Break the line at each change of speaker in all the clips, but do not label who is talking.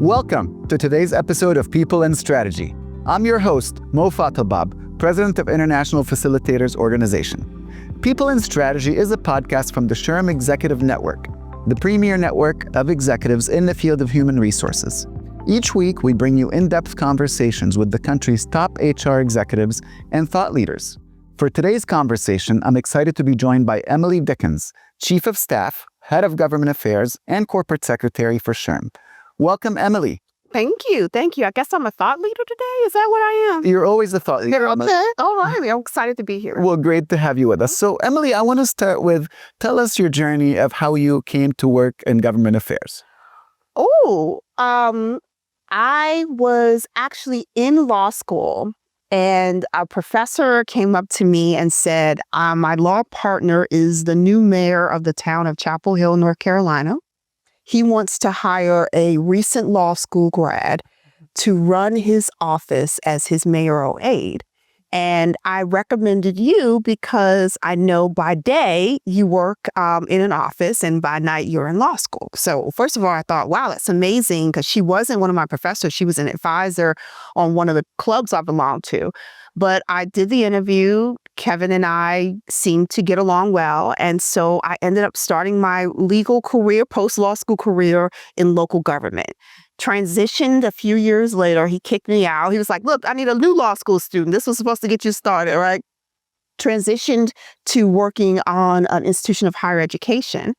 Welcome to today's episode of People and Strategy. I'm your host, Mo Fatalbab, President of International Facilitators Organization. People and Strategy is a podcast from the SHRM Executive Network, the premier network of executives in the field of human resources. Each week, we bring you in-depth conversations with the country's top HR executives and thought leaders. For today's conversation, I'm excited to be joined by Emily Dickens, Chief of Staff, Head of Government Affairs, and Corporate Secretary for SHRM. Welcome, Emily.
Thank you. I guess I'm a thought leader today. Is that what I am?
You're always a thought leader.
Okay. All right. I'm excited to be here.
Well, great to have you with us. So, Emily, I want to start with, tell us your journey of how you came to work in government affairs.
I was actually in law school, and a professor came up to me and said, my law partner is the new mayor of the town of Chapel Hill, North Carolina. He wants to hire a recent law school grad to run his office as his mayoral aide. And I recommended you because I know by day you work in an office and by night you're in law school. So first of all, I thought, wow, that's amazing, because she wasn't one of my professors. She was an advisor on one of the clubs I belonged to. But I did the interview. Kevin and I seemed to get along well. And so I ended up starting my legal career, post-law school career in local government. Transitioned a few years later. He kicked me out. He was like, look, I need a new law school student. This was supposed to get you started, right? Transitioned to working on an institution of higher education.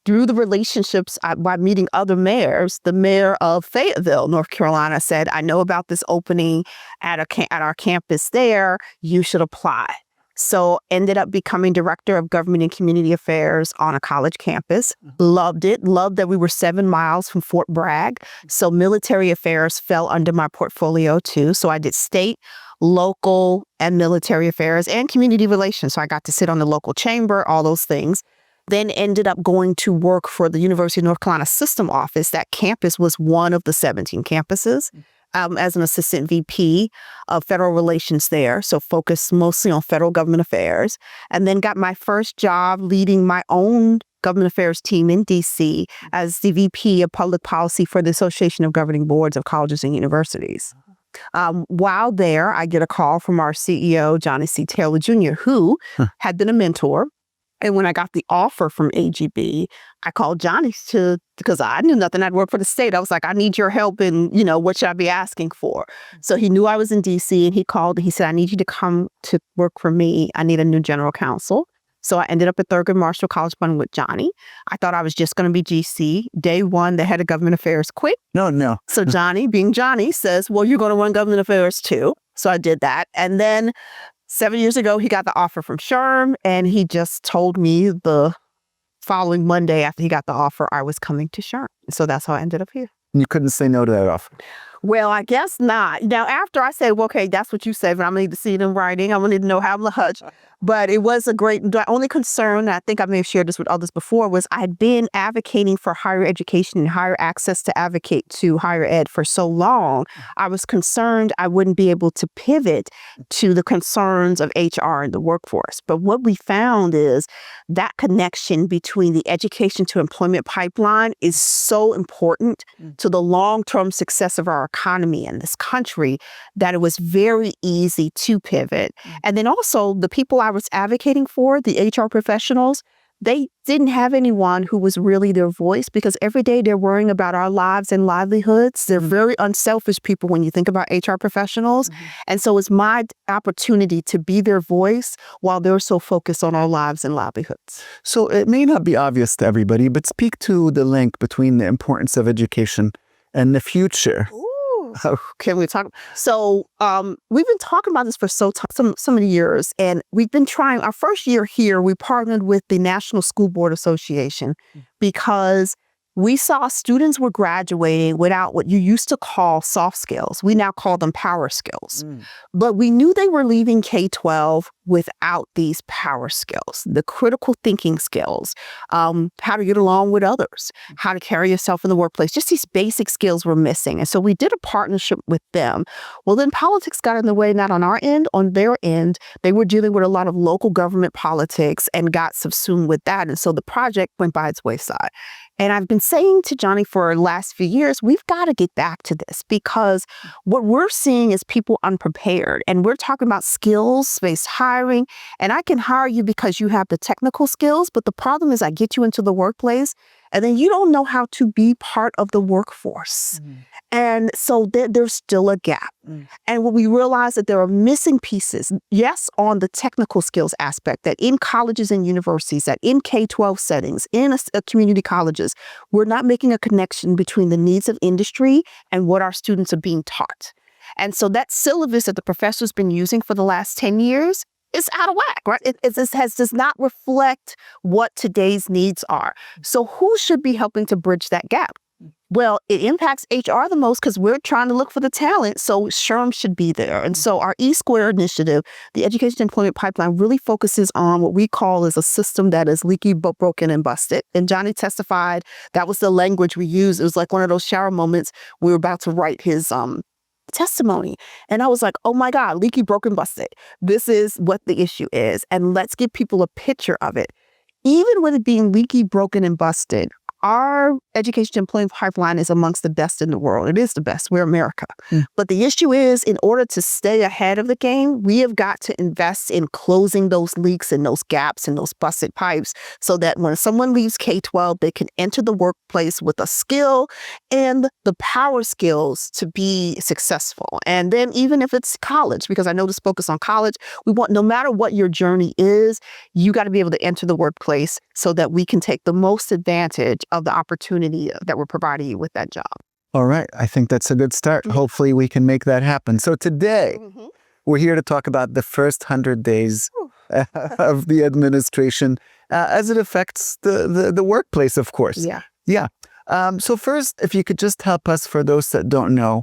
Through the relationships by meeting other mayors, the mayor of Fayetteville, North Carolina, said, I know about this opening at our campus there. You should apply. So ended up becoming director of government and community affairs on a college campus. Loved it. Loved that we were 7 miles from Fort Bragg. So military affairs fell under my portfolio too. So I did state, local, and military affairs and community relations. So I got to sit on the local chamber, all those things. Then ended up going to work for the University of North Carolina System Office. That campus was one of the 17 campuses. As an assistant VP of federal relations there, so focused mostly on federal government affairs, and then got my first job leading my own government affairs team in D.C. as the VP of public policy for the Association of Governing Boards of Colleges and Universities. While there, I get a call from our CEO, Johnny C. Taylor Jr., who had been a mentor. And when I got the offer from AGB, I called Johnny because I knew nothing. I'd worked for the state. I was like, I need your help in, what should I be asking for? So he knew I was in DC, and he called and he said, I need you to come to work for me. I need a new general counsel. So I ended up at Thurgood Marshall College Fund with Johnny. I thought I was just going to be GC. Day one, the head of government affairs quit.
No.
So Johnny, being Johnny, says, well, you're going to run government affairs too. So I did that. And then 7 years ago, he got the offer from SHRM, and he just told me the following Monday after he got the offer, I was coming to SHRM. So that's how I ended up here.
You couldn't say no to that offer.
Well, I guess not. Now, after I said, well, okay, that's what you said, but I'm going to need to see it in writing. I'm going to need to know how I'm the hutch. But it was the only concern, I think I may have shared this with others before, was I had been advocating for higher education and higher access to advocate to higher ed for so long. I was concerned I wouldn't be able to pivot to the concerns of HR and the workforce. But what we found is that connection between the education to employment pipeline is so important to the long-term success of our economy in this country that it was very easy to pivot. And then also the people I was advocating for, the HR professionals, they didn't have anyone who was really their voice, because every day they're worrying about our lives and livelihoods. They're very unselfish people when you think about HR professionals. And so it's my opportunity to be their voice while they're so focused on our lives and livelihoods.
So it may not be obvious to everybody, but speak to the link between the importance of education and the future.
Can we talk? So we've been talking about this for so many years, and we've been trying. Our first year here, we partnered with the National School Board Association because we saw students were graduating without what you used to call soft skills. We now call them power skills. But we knew they were leaving K-12 without these power skills, the critical thinking skills, how to get along with others, how to carry yourself in the workplace. Just these basic skills were missing. And so we did a partnership with them. Well, then politics got in the way, not on our end, on their end. They were dealing with a lot of local government politics and got subsumed with that. And so the project went by its wayside. And I've been been saying to Johnny for the last few years, we've got to get back to this because what we're seeing is people unprepared. And we're talking about skills-based hiring. And I can hire you because you have the technical skills. But the problem is I get you into the workplace and then you don't know how to be part of the workforce. And so there's still a gap. And when we realize that there are missing pieces, yes, on the technical skills aspect, that in colleges and universities, that in K-12 settings, in community colleges, we're not making a connection between the needs of industry and what our students are being taught. And so that syllabus that the professor's been using for the last 10 years is out of whack, right? It does not reflect what today's needs are. So who should be helping to bridge that gap? Well, it impacts HR the most because we're trying to look for the talent. So SHRM should be there. And so our E-Square initiative, the Education Employment Pipeline, really focuses on what we call as a system that is leaky, broken, and busted. And Johnny testified that was the language we used. It was like one of those shower moments. We were about to write his testimony. And I was like, oh my God, leaky, broken, busted. This is what the issue is. And let's give people a picture of it. Even with it being leaky, broken, and busted, our education employment pipeline is amongst the best in the world. It is the best. We're America. But the issue is, in order to stay ahead of the game, we have got to invest in closing those leaks and those gaps and those busted pipes so that when someone leaves K-12, they can enter the workplace with a skill and the power skills to be successful. And then even if it's college, because I know this focus on college, we want, no matter what your journey is, you got to be able to enter the workplace so that we can take the most advantage of the opportunity that we're providing you with that job.
All right. I think that's a good start. Hopefully we can make that happen. So today we're here to talk about the first 100 days of the administration as it affects the workplace, of course. Yeah. So first, if you could just help us, for those that don't know,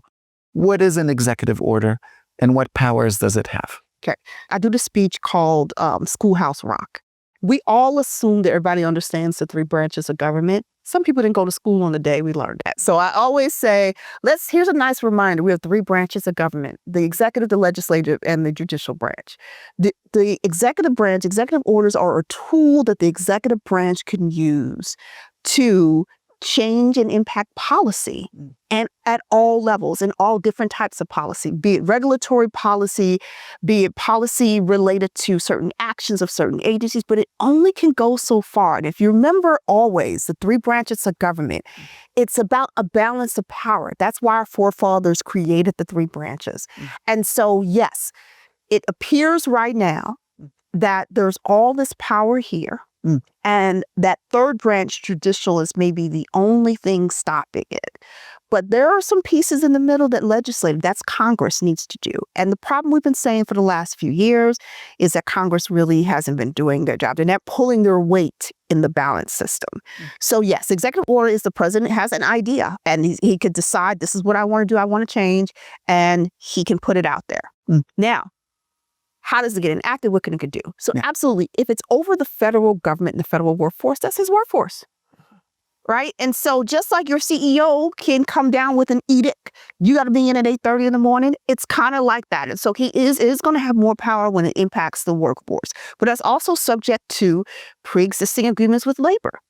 what is an executive order and what powers does it have?
Okay. I do the speech called Schoolhouse Rock. We all assume that everybody understands the three branches of government. Some people didn't go to school on the day we learned that. So I always say, here's a nice reminder. We have three branches of government: the executive, the legislative, and the judicial branch. The executive branch, executive orders are a tool that the executive branch can use to change and impact policy, and at all levels, in all different types of policy, be it regulatory policy, be it policy related to certain actions of certain agencies, but it only can go so far. And if you remember always, the three branches of government, it's about a balance of power. That's why our forefathers created the three branches. And so, yes, it appears right now that there's all this power here. And that third branch, judicial, is maybe the only thing stopping it. But there are some pieces in the middle that legislative, that's Congress needs to do. And the problem we've been saying for the last few years is that Congress really hasn't been doing their job. They're not pulling their weight in the balance system. So yes, executive order is the president has an idea and he could decide, this is what I want to do, I want to change, and he can put it out there. Now, how does it get enacted? What can it do? So absolutely, if it's over the federal government and the federal workforce, that's his workforce, right? And so just like your CEO can come down with an edict, you got to be in at 8:30 in the morning. It's kind of like that. And so he is going to have more power when it impacts the workforce. But that's also subject to pre-existing agreements with labor.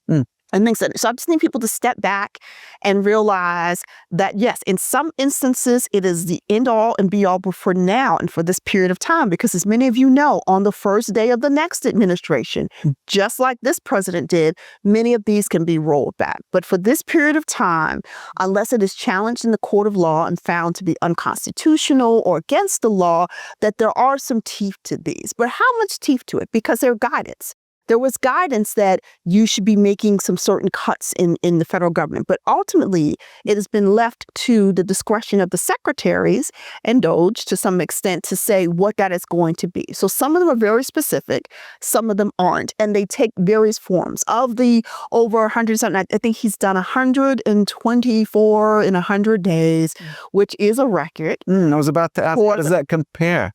And makes sense. So I just need people to step back and realize that, yes, in some instances, it is the end all and be all, but for now and for this period of time, because as many of you know, on the first day of the next administration, just like this president did, many of these can be rolled back. But for this period of time, unless it is challenged in the court of law and found to be unconstitutional or against the law, that there are some teeth to these. But how much teeth to it? Because they're guidance. There was guidance that you should be making some certain cuts in the federal government. But ultimately, it has been left to the discretion of the secretaries and DOJ to some extent to say what that is going to be. So some of them are very specific. Some of them aren't. And they take various forms. Of the over 100 something, I think he's done 124 in 100 days, which is a record.
I was about to ask, how does that compare?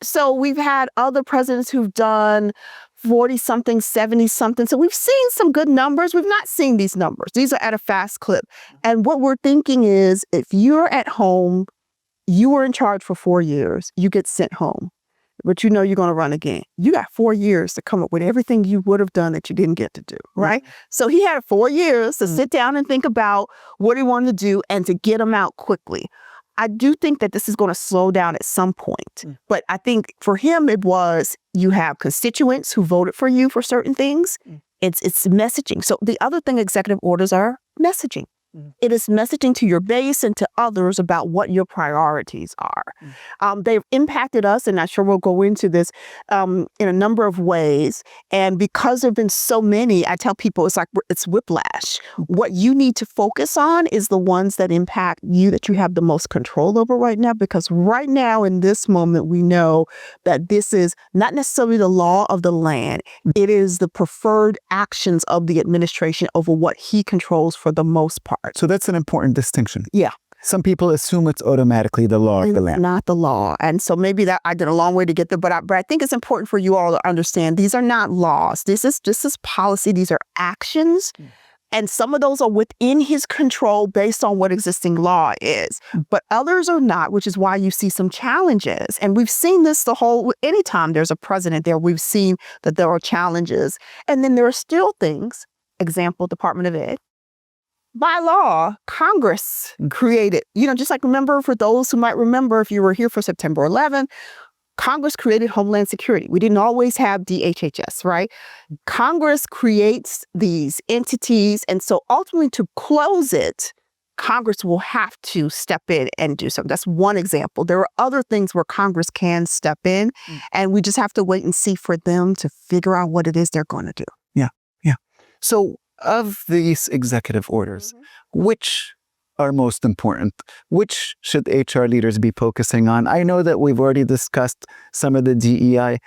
So we've had other presidents who've done 40-something, 70-something. So we've seen some good numbers. We've not seen these numbers. These are at a fast clip. And what we're thinking is, if you're at home, you were in charge for 4 years, you get sent home. but you know you're going to run again. You got 4 years to come up with everything you would have done that you didn't get to do, right? So he had 4 years to sit down and think about what he wanted to do and to get them out quickly. I do think that this is going to slow down at some point. But I think for him, it was you have constituents who voted for you for certain things. It's messaging. So the other thing executive orders are messaging. It is messaging to your base and to others about what your priorities are. They've impacted us, and I'm sure we'll go into this in a number of ways. And because there have been so many, I tell people it's whiplash. What you need to focus on is the ones that impact you, that you have the most control over right now. Because right now, in this moment, we know that this is not necessarily the law of the land. It is the preferred actions of the administration over what he controls for the most part.
So that's an important distinction.
Yeah.
Some people assume it's automatically the law of the land.
It's not the law. And so maybe that I did a long way to get there, but I think it's important for you all to understand these are not laws. This is policy. These are actions. And some of those are within his control based on what existing law is. But others are not, which is why you see some challenges. And we've seen this anytime there's a president there, we've seen that there are challenges. And then there are still things, example, Department of Ed. By law, Congress created, just like remember, for those who might remember, if you were here for September 11th, Congress created Homeland Security. We didn't always have DHHS, right? Congress creates these entities. And so ultimately to close it, Congress will have to step in and do something. That's one example. There are other things where Congress can step in, and we just have to wait and see for them to figure out what it is they're going to do.
Yeah. So of these executive orders, which are most important? Which should HR leaders be focusing on? I know that we've already discussed some of the DEI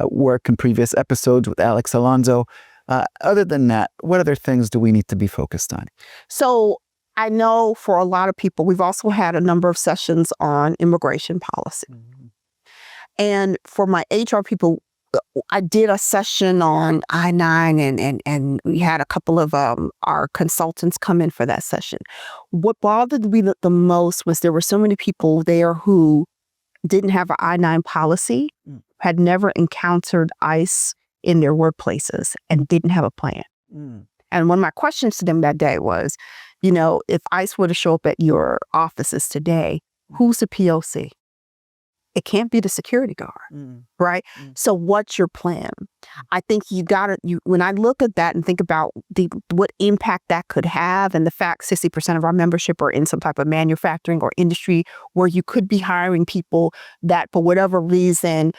work in previous episodes with Alex Alonso. Other than that, what other things do we need to be focused on?
So I know for a lot of people, we've also had a number of sessions on immigration policy. And for my HR people, I did a session on I-9 and we had a couple of our consultants come in for that session. What bothered me the most was there were so many people there who didn't have an I-9 policy, had never encountered ICE in their workplaces, and didn't have a plan. And one of my questions to them that day was, if ICE were to show up at your offices today, who's the POC? It can't be the security guard, right? So what's your plan? I think when I look at that and think about what impact that could have, and the fact 60% of our membership are in some type of manufacturing or industry where you could be hiring people that for whatever reason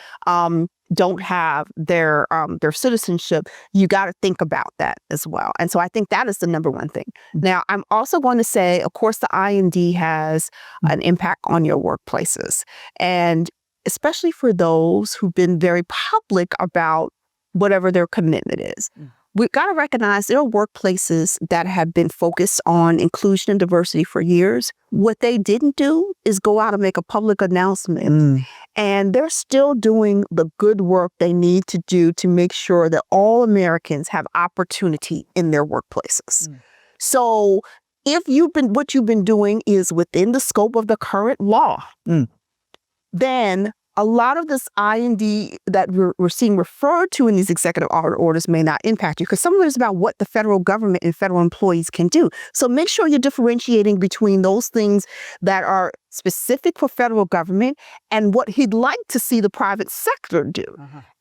don't have their citizenship, you got to think about that as well. And so I think that is the number one thing. Now, I'm also going to say, of course, the IND has an impact on your workplaces. And especially for those who've been very public about whatever their commitment is. We've got to recognize there are workplaces that have been focused on inclusion and diversity for years. What they didn't do is go out and make a public announcement. And they're still doing the good work they need to do to make sure that all Americans have opportunity in their workplaces. So if what you've been doing is within the scope of the current law, then a lot of this IND that we're seeing referred to in these executive orders may not impact you, because some of it is about what the federal government and federal employees can do. So make sure you're differentiating between those things that are specific for federal government and what he'd like to see the private sector do.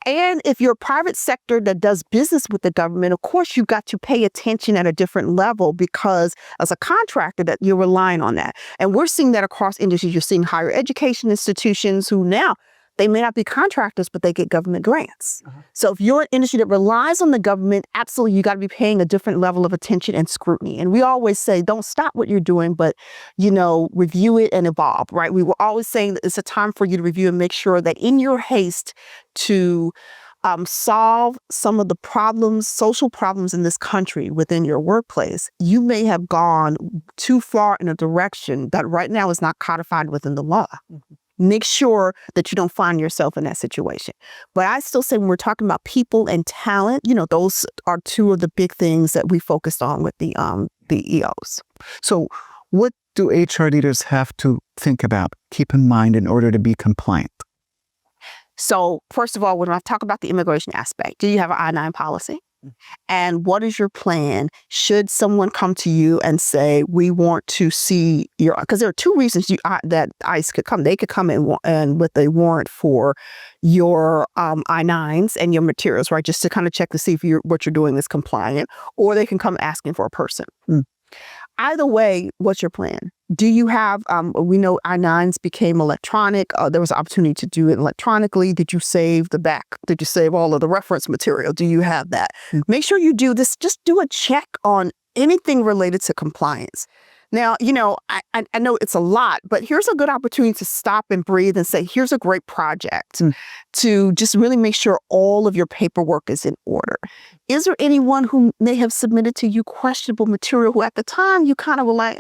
And if you're a private sector that does business with the government, of course, you've got to pay attention at a different level, because as a contractor that you're relying on that. And we're seeing that across industries. You're seeing higher education institutions who now, they may not be contractors, but they get government grants. So if you're an industry that relies on the government, absolutely, you got to be paying a different level of attention and scrutiny. And we always say, don't stop what you're doing, but, review it and evolve, right? We were always saying that it's a time for you to review and make sure that in your haste to solve some of the problems, social problems in this country within your workplace, you may have gone too far in a direction that right now is not codified within the law. Make sure that you don't find yourself in that situation. But I still say when we're talking about people and talent, those are two of the big things that we focused on with the EOs.
So what do HR leaders have to think about, keep in mind in order to be compliant?
So first of all, when I talk about the immigration aspect, do you have an I-9 policy? And what is your plan? Should someone come to you and say, we want to see your, because there are two reasons that ICE could come. They could come and with a warrant for your I-9s and your materials, right? Just to kind of check to see if what you're doing is compliant, or they can come asking for a person. Either way, what's your plan? Do you have, we know I-9s became electronic. There was an opportunity to do it electronically. Did you save the back? Did you save all of the reference material? Do you have that? Make sure you do this. Just do a check on anything related to compliance. Now, I know it's a lot, but here's a good opportunity to stop and breathe and say, here's a great project to just really make sure all of your paperwork is in order. Is there anyone who may have submitted to you questionable material who at the time you kind of were like,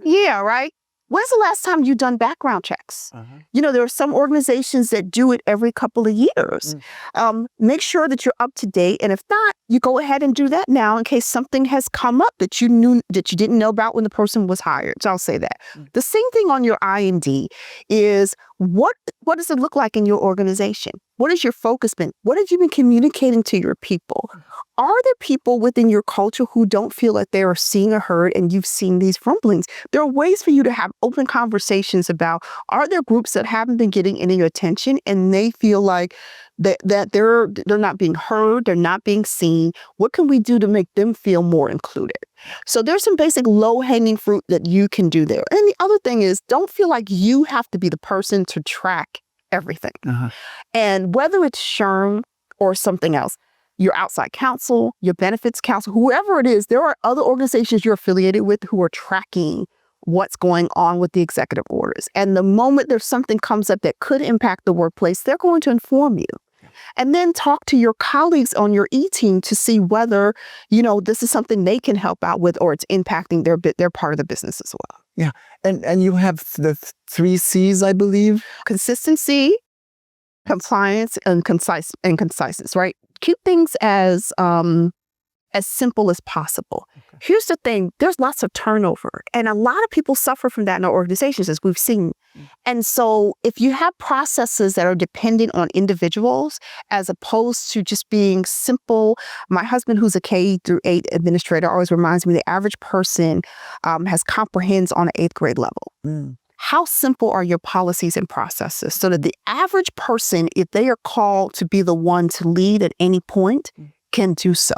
yeah, right? When's the last time you done background checks? There are some organizations that do it every couple of years. Make sure that you're up to date. And if not, you go ahead and do that now in case something has come up that you didn't know about when the person was hired. So I'll say that. The same thing on your IND is what does it look like in your organization? What has your focus been? What have you been communicating to your people? Are there people within your culture who don't feel like they are seen or heard and you've seen these rumblings? There are ways for you to have open conversations about, are there groups that haven't been getting any attention and they feel like that they're not being heard, they're not being seen? What can we do to make them feel more included? So there's some basic low-hanging fruit that you can do there. And the other thing is, don't feel like you have to be the person to track everything. And whether it's SHRM or something else, your outside counsel, your benefits counsel, whoever it is, there are other organizations you're affiliated with who are tracking what's going on with the executive orders. And the moment there's something comes up that could impact the workplace, they're going to inform you. And then talk to your colleagues on your E-team to see whether, this is something they can help out with or it's impacting their part of the business as well.
Yeah. And you have the 3 C's, I believe.
Consistency, compliance, and conciseness, right? Keep things as simple as possible. Here's the thing, there's lots of turnover and a lot of people suffer from that in our organizations, as we've seen. And so if you have processes that are dependent on individuals as opposed to just being simple, my husband, who's a K-8 administrator, always reminds me the average person comprehends on an 8th grade level. How simple are your policies and processes so that the average person, if they are called to be the one to lead at any point, can do so?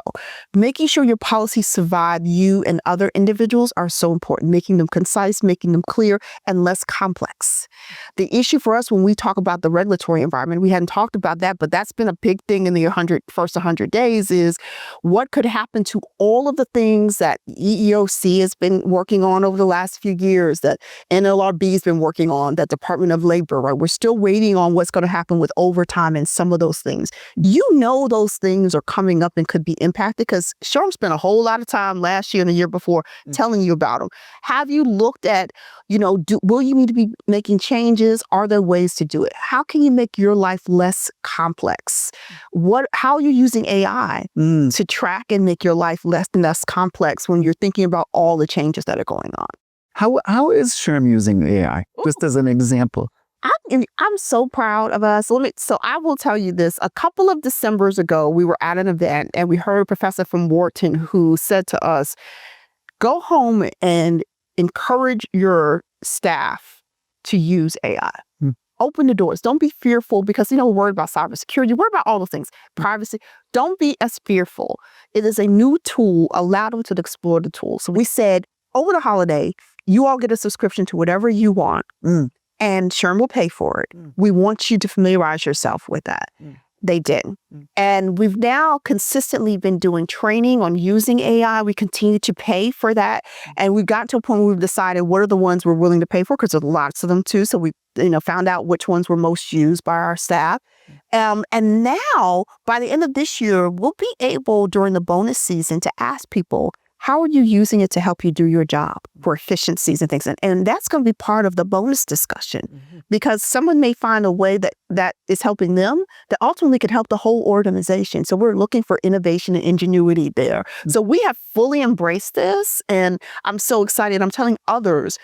Making sure your policies survive you and other individuals are so important. Making them concise, making them clear, and less complex. The issue for us when we talk about the regulatory environment, we hadn't talked about that, but that's been a big thing in the first 100 days is what could happen to all of the things that EEOC has been working on over the last few years, that NLRB has been working on, that Department of Labor, right? We're still waiting on what's going to happen with overtime and some of those things. Those things are coming up and could be impacted because SHRM spent a whole lot of time last year and the year before telling you about them. Have you looked at, will you need to be making changes? Are there ways to do it? How can you make your life less complex? How are you using AI to track and make your life less and less complex when you're thinking about all the changes that are going on?
How is SHRM using AI? Just as an example.
I'm so proud of us. So I will tell you this. A couple of Decembers ago, we were at an event and we heard a professor from Wharton who said to us, go home and encourage your staff to use AI. Open the doors. Don't be fearful because, we're worried about cybersecurity. We're about all the things. Privacy. Don't be as fearful. It is a new tool. Allow them to explore the tool. So we said, over the holiday, you all get a subscription to whatever you want. And SHRM will pay for it. We want you to familiarize yourself with that. They did. And we've now consistently been doing training on using AI. We continue to pay for that. And we've gotten to a point where we've decided what are the ones we're willing to pay for, because there's lots of them too. So we found out which ones were most used by our staff. And now, by the end of this year, we'll be able, during the bonus season, to ask people, how are you using it to help you do your job for efficiencies and things? And that's going to be part of the bonus discussion because someone may find a way that is helping them that ultimately could help the whole organization. So we're looking for innovation and ingenuity there. So we have fully embraced this and I'm so excited. I'm telling others,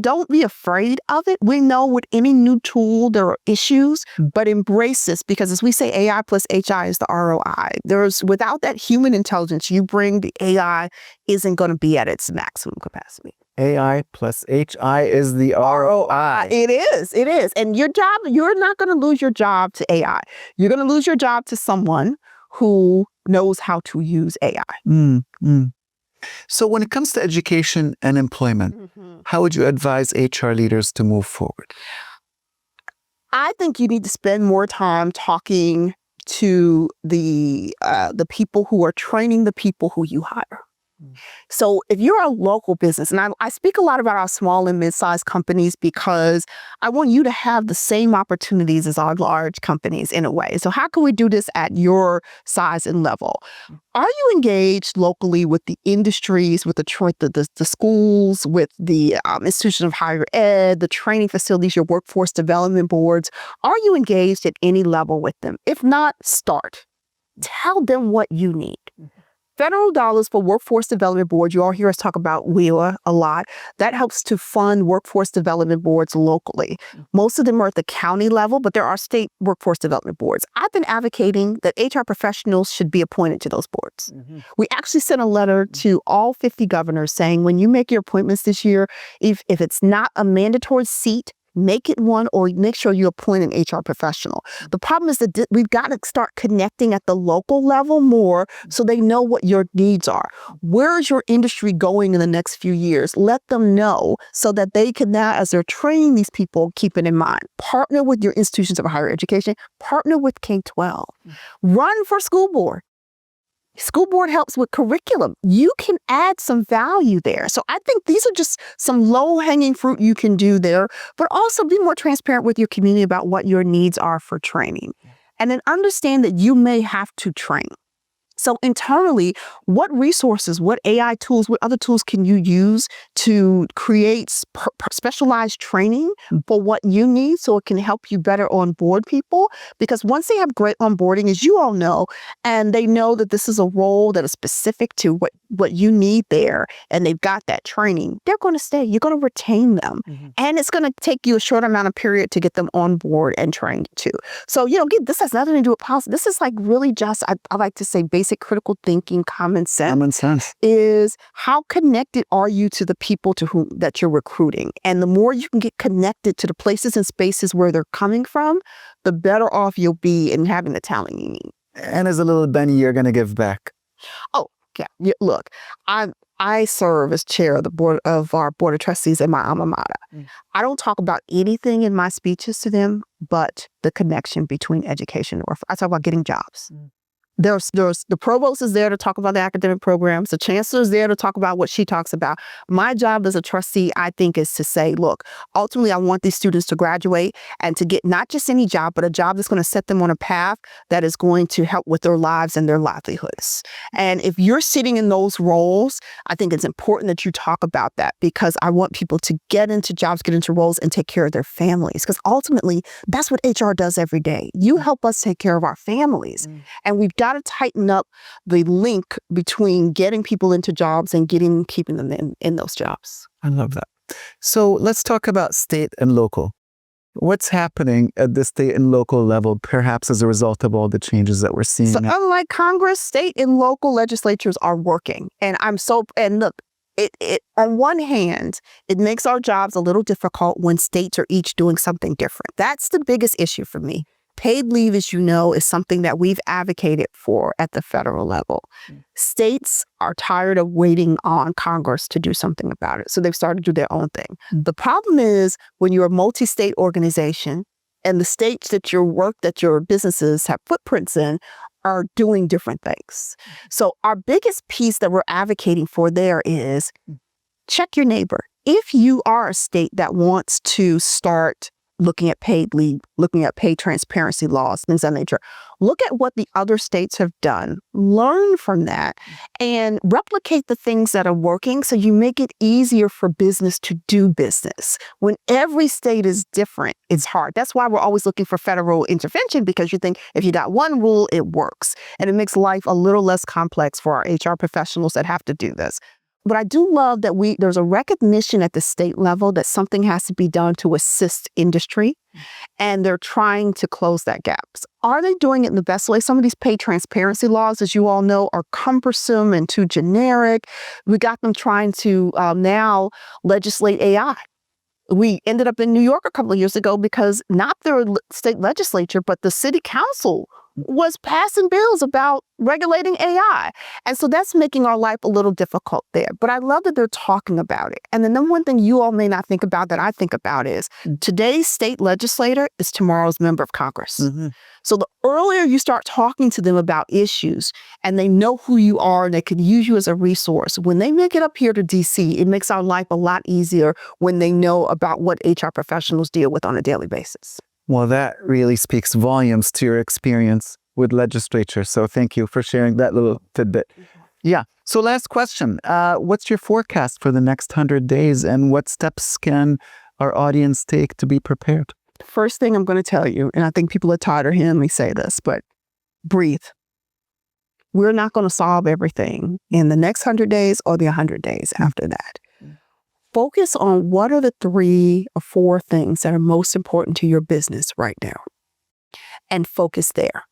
don't be afraid of it. We know with any new tool, there are issues, but embrace this because as we say, AI plus HI is the ROI. Without that human intelligence you bring, the AI isn't going to be at its maximum capacity.
AI plus HI is the ROI.
It is. And your job, you're not going to lose your job to AI. You're going to lose your job to someone who knows how to use AI.
So when it comes to education and employment, how would you advise HR leaders to move forward?
I think you need to spend more time talking to the people who are training the people who you hire. So if you're a local business, and I speak a lot about our small and mid-sized companies because I want you to have the same opportunities as our large companies in a way. So how can we do this at your size and level? Are you engaged locally with the industries, with the schools, with the institutions of higher ed, the training facilities, your workforce development boards? Are you engaged at any level with them? If not, start. Tell them what you need. Federal dollars for workforce development boards. You all hear us talk about WILA a lot. That helps to fund workforce development boards locally. Most of them are at the county level, but there are state workforce development boards. I've been advocating that HR professionals should be appointed to those boards. We actually sent a letter to all 50 governors saying, when you make your appointments this year, if it's not a mandatory seat, make it one or make sure you appoint an HR professional. The problem is that we've got to start connecting at the local level more so they know what your needs are. Where is your industry going in the next few years? Let them know so that they can now, as they're training these people, keep it in mind. Partner with your institutions of higher education. Partner with K-12. Run for school board. School board helps with curriculum. You can add some value there. So I think these are just some low-hanging fruit you can do there, but also be more transparent with your community about what your needs are for training. And then understand that you may have to train. So internally, what resources, what AI tools, what other tools can you use to create specialized training for what you need so it can help you better onboard people? Because once they have great onboarding, as you all know, and they know that this is a role that is specific to what you need there, and they've got that training, they're going to stay. You're going to retain them. And it's going to take you a short amount of period to get them on board and trained too. So, this has nothing to do with policy. This is like really just, I like to say, basic critical thinking, common sense.
Common sense
Is how connected are you to the people to whom that you're recruiting? And the more you can get connected to the places and spaces where they're coming from, the better off you'll be in having the talent you need.
And as a little Benny, you're going to give back.
Oh, yeah. Look, I serve as chair of the board of our board of trustees at my alma mater. I don't talk about anything in my speeches to them but the connection between education and work. I talk about getting jobs. There's the provost is there to talk about the academic programs. The chancellor is there to talk about what she talks about. My job as a trustee, I think, is to say, look, ultimately, I want these students to graduate and to get not just any job, but a job that's going to set them on a path that is going to help with their lives and their livelihoods. And if you're sitting in those roles, I think it's important that you talk about that because I want people to get into jobs, get into roles, and take care of their families. Because ultimately, that's what HR does every day. You help us take care of our families. And we've got to tighten up the link between getting people into jobs and keeping them in those jobs.
I love that. So let's talk about state and local. What's happening at the state and local level, perhaps as a result of all the changes that we're seeing?
So unlike Congress, state and local legislatures are working. And look, it on one hand, it makes our jobs a little difficult when states are each doing something different. That's the biggest issue for me. Paid leave, as you know, is something that we've advocated for at the federal level. States are tired of waiting on Congress to do something about it, so they've started to do their own thing. The problem is when you're a multi-state organization and the states that your businesses have footprints in are doing different things. So our biggest piece that we're advocating for there is check your neighbor. If you are a state that wants to start looking at paid leave, looking at pay transparency laws, things of that nature. Look at what the other states have done. Learn from that and replicate the things that are working so you make it easier for business to do business. When every state is different, it's hard. That's why we're always looking for federal intervention because you think if you got one rule, it works. And it makes life a little less complex for our HR professionals that have to do this. But I do love that there's a recognition at the state level that something has to be done to assist industry, and they're trying to close that gap. Are they doing it in the best way? Some of these pay transparency laws, as you all know, are cumbersome and too generic. We got them trying to now legislate AI. We ended up in New York a couple of years ago because not their state legislature, but the city council was passing bills about regulating AI. And so that's making our life a little difficult there. But I love that they're talking about it. And the number one thing you all may not think about that I think about is today's state legislator is tomorrow's member of Congress. Mm-hmm. So the earlier you start talking to them about issues and they know who you are and they can use you as a resource, when they make it up here to DC, it makes our life a lot easier when they know about what HR professionals deal with on a daily basis.
Well, that really speaks volumes to your experience with legislature. So thank you for sharing that little tidbit. Yeah. So last question. What's your forecast for the next 100 days and what steps can our audience take to be prepared?
First thing I'm going to tell you, and I think people are tired of hearing me say this, but breathe. We're not going to solve everything in the next 100 days or the 100 days after that. Focus on what are the 3 or 4 things that are most important to your business right now, and focus there.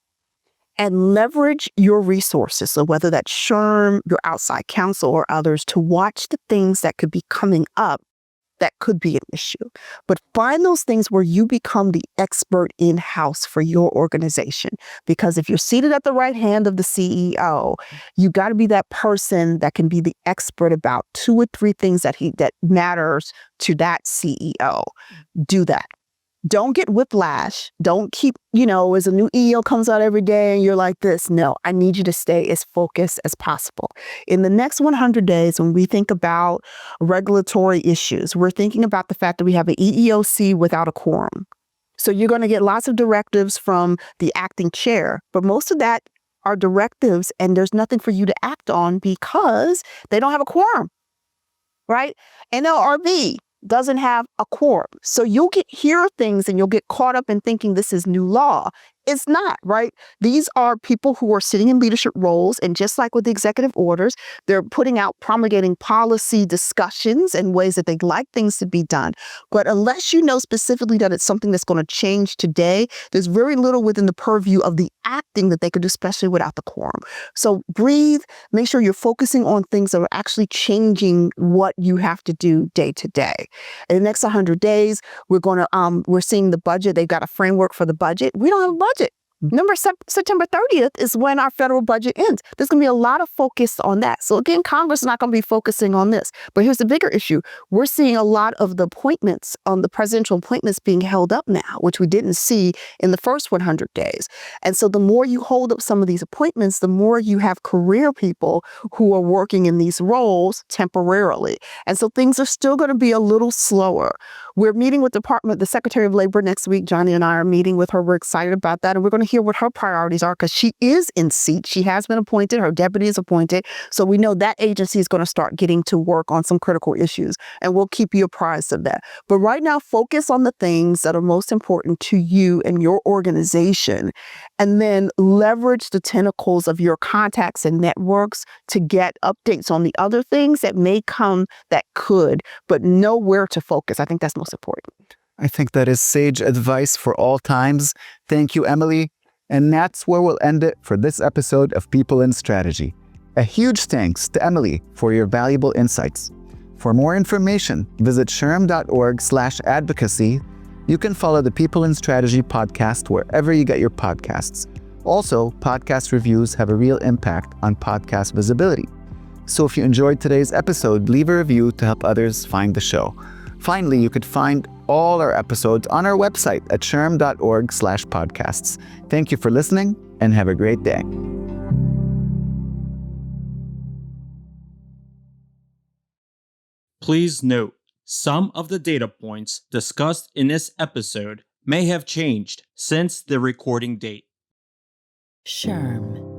And leverage your resources, so whether that's SHRM, your outside counsel, or others, to watch the things that could be coming up that could be an issue. But find those things where you become the expert in-house for your organization. Because if you're seated at the right hand of the CEO, you got to be that person that can be the expert about 2 or 3 things that matters to that CEO. Do that. Don't get whiplash. Don't keep, as a new EO comes out every day and you're like this. No, I need you to stay as focused as possible. In the next 100 days, when we think about regulatory issues, we're thinking about the fact that we have an EEOC without a quorum. So you're going to get lots of directives from the acting chair, but most of that are directives and there's nothing for you to act on because they don't have a quorum, right? NLRB doesn't have a quorum. So you'll hear things and you'll get caught up in thinking this is new law. It's not, right? These are people who are sitting in leadership roles. And just like with the executive orders, they're promulgating policy discussions and ways that they'd like things to be done. But unless you know specifically that it's something that's going to change today, there's very little within the purview of the acting that they could do, especially without the quorum. So breathe, make sure you're focusing on things that are actually changing what you have to do day to day. In the next 100 days, we're seeing the budget. They've got a framework for the budget. We don't have a budget. Remember, September 30th is when our federal budget ends. There's going to be a lot of focus on that. So again, Congress is not going to be focusing on this. But here's the bigger issue. We're seeing a lot of the appointments, the presidential appointments being held up now, which we didn't see in the first 100 days. And so the more you hold up some of these appointments, the more you have career people who are working in these roles temporarily. And so things are still going to be a little slower. We're meeting with the Secretary of Labor next week. Johnny and I are meeting with her. We're excited about that. And we're going to hear what her priorities are because she is in seat. She has been appointed. Her deputy is appointed. So we know that agency is going to start getting to work on some critical issues. And we'll keep you apprised of that. But right now, focus on the things that are most important to you and your organization. And then leverage the tentacles of your contacts and networks to get updates on the other things that may come that could, but know where to focus. I think that's most important.
I think that is sage advice for all times. Thank you, Emily. And that's where we'll end it for this episode of People in Strategy. A huge thanks to Emily for your valuable insights. For more information, visit shrm.org/advocacy. You can follow the People in Strategy podcast wherever you get your podcasts. Also, podcast reviews have a real impact on podcast visibility. So if you enjoyed today's episode, leave a review to help others find the show. Finally, you could find all our episodes on our website at shrm.org/podcasts. Thank you for listening and have a great day.
Please note, some of the data points discussed in this episode may have changed since the recording date.
SHRM.